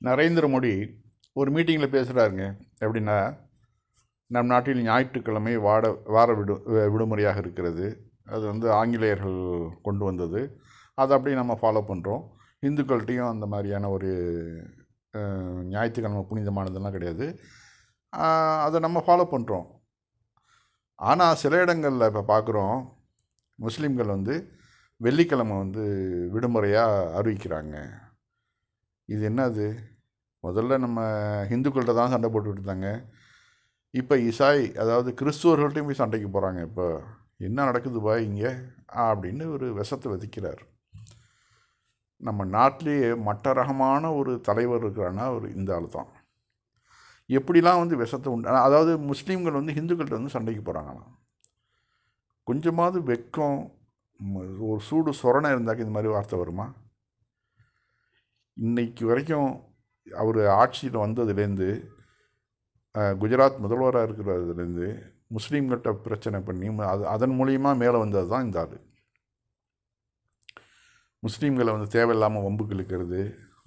நரேந்திர மோடி ஒரு மீட்டிங்கில் பேசுகிறாருங்க. எப்படின்னா, நம் நாட்டில் ஞாயிற்றுக்கிழமை வார விடுமுறையாக இருக்கிறது. அது ஆங்கிலேயர்கள் கொண்டு வந்தது. அதை அப்படியே நம்ம ஃபாலோ பண்ணுறோம். இந்துக்கள்கிட்டையும் அந்த மாதிரியான ஒரு ஞாயிற்றுக்கிழமை புனிதமானதெல்லாம் கிடையாது. அதை நம்ம ஃபாலோ பண்ணுறோம். ஆனால் சில இடங்களில் இப்போ பார்க்குறோம், முஸ்லீம்கள் வெள்ளிக்கிழமை விடுமுறையாக அறிவிக்கிறாங்க. இது என்னது? முதல்ல நம்ம ஹிந்துக்கள்கிட்ட தான் சண்டை போட்டுக்கிட்டு இருந்தாங்க. இப்போ இசாய், அதாவது கிறிஸ்துவர்கள்ட்டையும் போய் சண்டைக்கு போகிறாங்க. இப்போ என்ன நடக்குது பா இங்கே அப்படின்னு ஒரு விஷத்தை விதைக்கிறார். நம்ம நாட்டிலேயே மட்ட ரகமான ஒரு தலைவர் இருக்கிறான்னா இந்த ஆள் தான். எப்படிலாம் விஷத்தை உண்டு, அதாவது முஸ்லீம்கள் ஹிந்துக்கள்கிட்ட சண்டைக்கு போகிறாங்களாம். கொஞ்சமாவது வெக்கம், ஒரு சூடு சொரணை இருந்தாக்க இந்த மாதிரி வார்த்தை வருமா? இன்னைக்கு வரைக்கும் அவர் ஆட்சியில் வந்ததுலேருந்து, குஜராத் முதல்வராக இருக்கிறதுலேருந்து முஸ்லீம்கிட்ட பிரச்சனை பண்ணி அதன் மூலியமாக மேலே வந்தது தான் இந்த ஆள். முஸ்லீம்களை தேவையில்லாமல் வம்புக்கு இழுக்கிறது,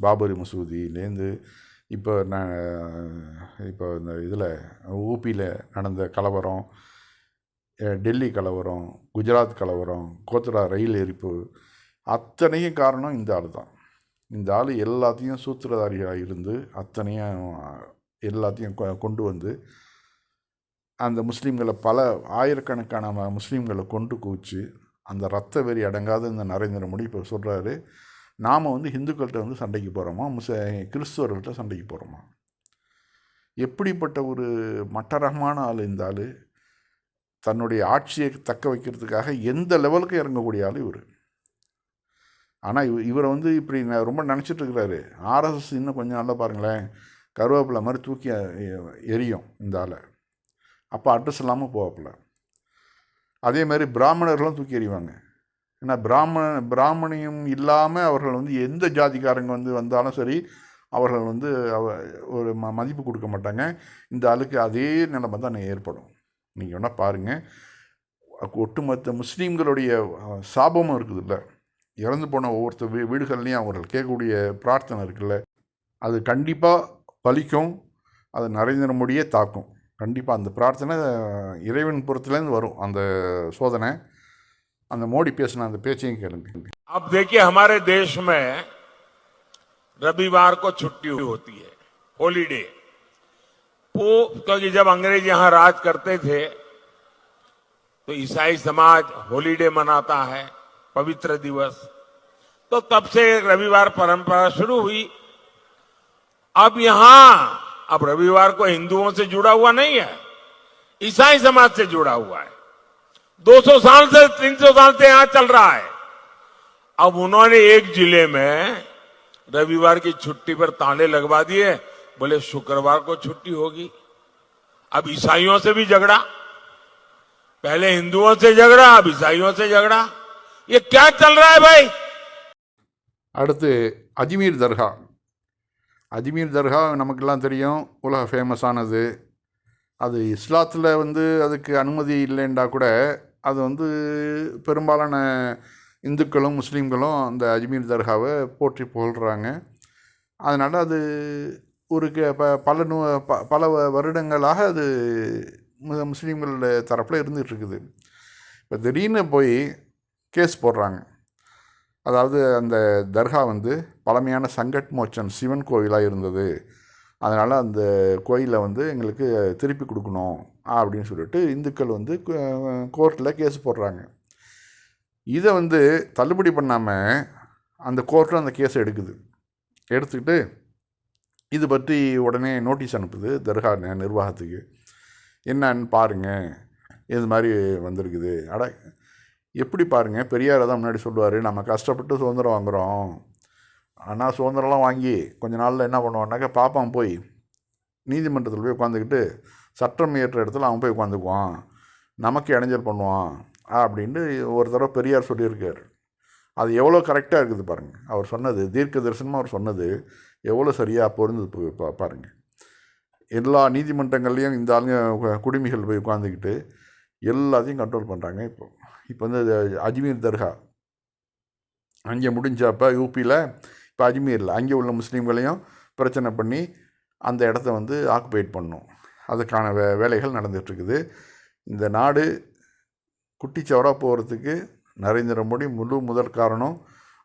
பாபரி மசூதியிலேருந்து இப்போ இந்த இதில் ஊபியில் நடந்த கலவரம், டெல்லி கலவரம், குஜராத் கலவரம், கோத்ரா ரயில் எரிப்பு, அத்தனையும் காரணம் இந்த ஆள் தான். இந்த ஆள் எல்லாத்தையும் சூத்திரதாரியாக இருந்து அத்தனையும் எல்லாத்தையும் கொண்டு அந்த முஸ்லீம்களை பல ஆயிரக்கணக்கான முஸ்லீம்களை கொண்டு குவிச்சு அந்த ரத்த வெறி அடங்காத இந்த நரேந்திர மோடி இப்போ சொல்கிறாரு, நாம் ஹிந்துக்கள்கிட்ட சண்டைக்கு போகிறோமா, கிறிஸ்துவர்கள்ட்ட சண்டைக்கு போகிறோமா? எப்படிப்பட்ட ஒரு மட்டரகமான ஆள் இந்த ஆள்! தன்னுடைய ஆட்சியை தக்க வைக்கிறதுக்காக எந்த லெவலுக்கு இறங்கக்கூடிய ஆள் இவர். ஆனால் இவரை இப்படி ரொம்ப நினச்சிட்டு இருக்கிறாரு. ஆர்எஸ்எஸ் இன்னும் கொஞ்சம் நல்லா பாருங்களேன், கருவேப்பிலை மாதிரி தூக்கி எரியும் இந்த ஆளை. அப்போ அட்ரஸ் இல்லாமல் போவாப்பில்ல. அதே மாதிரி பிராமணர்களும் தூக்கி எறிவாங்க. ஏன்னா பிராமணியம் இல்லாமல் அவர்கள் எந்த ஜாதிக்காரங்க வந்தாலும் சரி, அவர்கள் ஒரு மதிப்பு கொடுக்க மாட்டாங்க. இந்த ஆளுக்கு அதே நிலைமை தான் ஏற்படும். நீங்கள் வேணால் பாருங்கள், ஒட்டுமொத்த முஸ்லீம்களுடைய சாபமும் இருக்குதுல்ல, இறந்து போன ஒவ்வொருத்தர் வீடுகள்லையும் அவர்கள் கேட்கக்கூடிய பிரார்த்தனை இருக்குல்ல, அது கண்டிப்பாக பலிக்கும். அது நரேந்திர மோடியே தாக்கும். கண்டிப்பாக அந்த பிரார்த்தனை இறைவன் புறத்துலேருந்து வரும். அந்த சோதனை அந்த மோடி பேசின அந்த பேச்சையும் கேளுங்க. अब देखिए, हमारे देश में रविवार को छुट्टी होती है, हॉलीडे। वो क्योंकि जब अंग्रेज यहां राज करते थे तो ईसाई समाज हॉलीडे मनाता है, पवित्र दिवस। तो तब से रविवार परंपरा शुरू हुई। अब अब रविवार को हिंदुओं से जुड़ा हुआ नहीं है, ईसाई समाज से जुड़ा हुआ है। 200 साल से 300 साल से यहां चल रहा है। अब उन्होंने एक जिले में रविवार की छुट्टी पर ताले लगवा दिए, बोले शुक्रवार को छुट्टी होगी। अब ईसाइयों से भी झगड़ा, पहले हिंदुओं से झगड़ा, अब ईसाइयों से झगड़ा। ये क्या चल रहा है भाई? அடுத்து அஜ்மீர் தர்கா. அஜ்மீர் தர்கா நமக்கெல்லாம் தெரியும், உலக ஃபேமஸானது. அது இஸ்லாத்தில் அதுக்கு அனுமதி இல்லைண்டா கூட அது பெரும்பாலான இந்துக்களும் முஸ்லீம்களும் அந்த அஜ்மீர் தர்காவை போற்றி புகழ்கிறாங்க. அதனால் அது ஒரு பல வருடங்களாக அது முஸ்லீம்களோட தரப்பில் இருந்துகிட்ருக்குது. இப்போ திடீர்னு போய் கேஸ் போடுறாங்க. அதாவது அந்த தர்கா பழமையான சங்கட் மோச்சன் சிவன் கோவிலாக இருந்தது, அதனால் அந்த கோயிலை எங்களுக்கு திருப்பி கொடுக்கணும் அப்படின்னு சொல்லிட்டு இந்துக்கள் கோர்ட்டில் கேஸ் போடுறாங்க. இதை தள்ளுபடி பண்ணாமல் அந்த கோர்ட்டில் அந்த கேஸை எடுத்துக்கிட்டு இது பற்றி உடனே நோட்டீஸ் அனுப்புது தர்கா நிர்வாகத்துக்கு. என்னன்னு பாருங்கள், இது மாதிரி வந்திருக்குது. எப்படி பாருங்கள், பெரியார் தான் முன்னாடி சொல்லுவார், நம்ம கஷ்டப்பட்டு சுதந்திரம் வாங்குகிறோம், ஆனால் சுதந்திரம்லாம் வாங்கி கொஞ்ச நாளில் என்ன பண்ணுவான்னாக்கா பார்ப்பான், போய் நீதிமன்றத்தில் போய் உட்காந்துக்கிட்டு சட்டம் இயற்ற இடத்துல அவன் போய் உட்காந்துக்குவான், நமக்கு இடைஞ்சல் பண்ணுவான் அப்படின்ட்டு ஒரு தடவை பெரியார் சொல்லியிருக்கார். அது எவ்வளோ கரெக்டாக இருக்குது பாருங்கள். அவர் சொன்னது தீர்க்க தரிசனமாக அவர் சொன்னது எவ்வளோ சரியாக பொருந்து பாருங்கள். எல்லா நீதிமன்றங்கள்லேயும் இந்த ஆளுங்க குடிமைகள் போய் உட்காந்துக்கிட்டு எல்லாத்தையும் கண்ட்ரோல் பண்ணுறாங்க. இப்போ அஜ்மீர் தர்கா அங்கே முடிஞ்சப்போ யூபியில், இப்போ அஜ்மீரில் அங்கே உள்ள முஸ்லீம்களையும் பிரச்சனை பண்ணி அந்த இடத்த வந்து ஆக்குபைட் பண்ணும். அதுக்கான வேலைகள் நடந்துகிட்ருக்குது. இந்த நாடு குட்டிச்சவராக போகிறதுக்கு நரேந்திர மோடி முதற் காரணம்.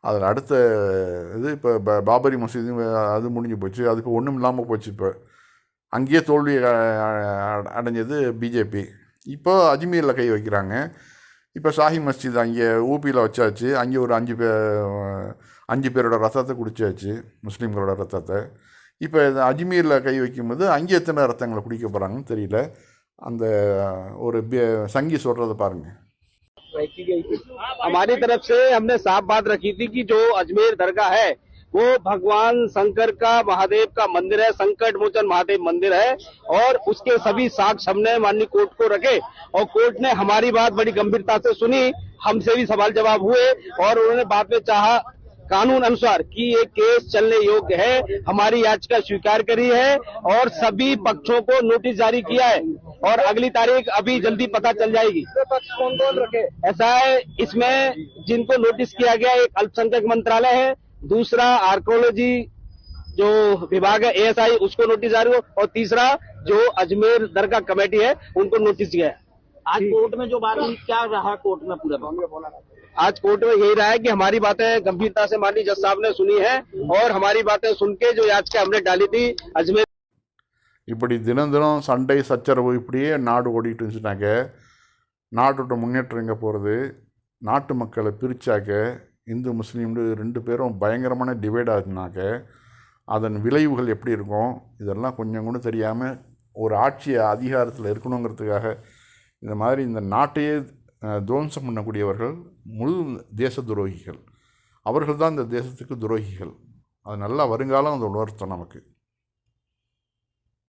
அதில் அடுத்த இது இப்போ பாபரி மசூதி அது முடிஞ்சு போச்சு. அதுக்கு ஒன்றும் இல்லாமல் போச்சு. இப்போ அங்கேயே தோல்வி அடைஞ்சது பிஜேபி. இப்போ அஜ்மீரில் கை வைக்கிறாங்க. இப்போ ஷாஹி மஸ்ஜித் அங்கே ஊபியில் வச்சாச்சு. அங்கே ஒரு 5 பேரோட ரத்தத்தை குடிச்சாச்சு, முஸ்லீம்களோட ரத்தத்தை. இப்போ அஜ்மீரில் கை வைக்கும்போது அங்கே எத்தனை ரத்தங்களை குடிக்க போகிறாங்கன்னு தெரியல. அந்த ஒரு சங்கி சொல்கிறத பாருங்கள். हमारी तरफ से हमने साफ बात रखी थी कि जो अजमेर दरगाह है वो भगवान शंकर का, महादेव का मंदिर है, संकट मोचन महादेव मंदिर है, और उसके सभी साक्ष्य हमने माननीय कोर्ट को रखे और कोर्ट ने हमारी बात बड़ी गंभीरता से सुनी। हमसे भी सवाल जवाब हुए और उन्होंने बाद में चाहा कानून अनुसार कि ये केस चलने योग्य है, हमारी याचिका स्वीकार करी है और सभी पक्षों को नोटिस जारी किया है और अगली तारीख अभी जल्दी पता चल जाएगी। कौन कौन रखे ऐसा है, इसमें जिनको नोटिस किया गया एक अल्पसंख्यक मंत्रालय है, दूसरा आर्कोलॉजी जो विभाग है ASI उसको नोटिस जारी हो, और तीसरा जो अजमेर दरगाह कमेटी है उनको नोटिस गया है। आज कोर्ट में जो बात हुई क्या रहा कोर्ट में पूरा? आज कोर्ट में यही रहा है कि हमारी बातें गंभीरता से माननीय जज साहब ने सुनी है और हमारी बातें सुन के जो याचिका हमने डाली थी अजमेर இப்படி தினம் தினம் சண்டை சச்சரவு இப்படியே நாடு ஓடிட்டு இருந்துச்சுனாக்க நாட்டோட முன்னேற்றம் எங்கே போகிறது? நாட்டு மக்களை பிரித்தாக்க இந்து முஸ்லீம்னு 2 பேரும் பயங்கரமான டிவைட் ஆகுனாக்க அதன் விளைவுகள் எப்படி இருக்கும்? இதெல்லாம் கொஞ்சம் கூட தெரியாமல் ஒரு ஆட்சியை அதிகாரத்தில் இருக்கணுங்கிறதுக்காக இந்த மாதிரி இந்த நாட்டையே துவம்சம் பண்ணக்கூடியவர்கள் முழு தேச துரோகிகள். அவர்கள் தான் இந்த தேசத்துக்கு துரோகிகள். அது நல்லா வருங்காலம் அதை உணர்த்தும் நமக்கு.